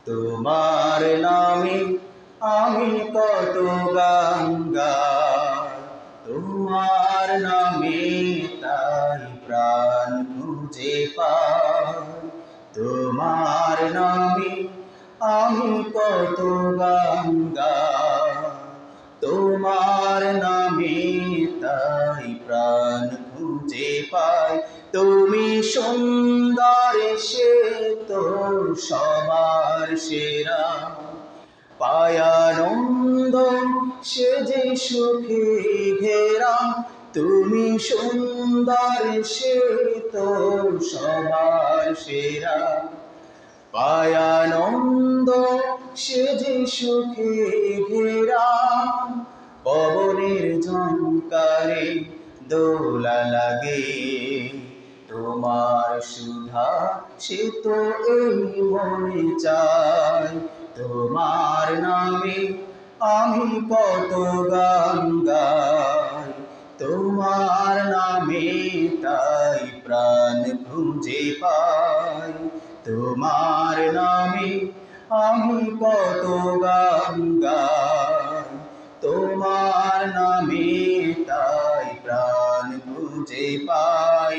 তোমার নামে আমি কত গান গাই, তোমার নামে তাই প্রাণ খুঁজে পাই। তোমার নামে আমি কত গান গাই, তোমার নামে তাই প্রাণ খুঁজে পাই। তুমি সুন্দর সে তো সবার সেরা, পায় আনন্দ সে যে সুখে ঘেরা। তুমি সুন্দর সে তো সবার সেরা, পায় আনন্দ সে যে সুখে ঘেরা। পবনের ঝংকারে দোলা লাগে, তোমার সুধা সে তো এই মনে চাই। তোমার নামে আমি কত গান গাই, তোমার নামে তাই প্রাণ খুঁজে পাই। তোমার নামে আমি কত গান গাই, তোমার নামে তাই প্রাণ খুঁজে পাই।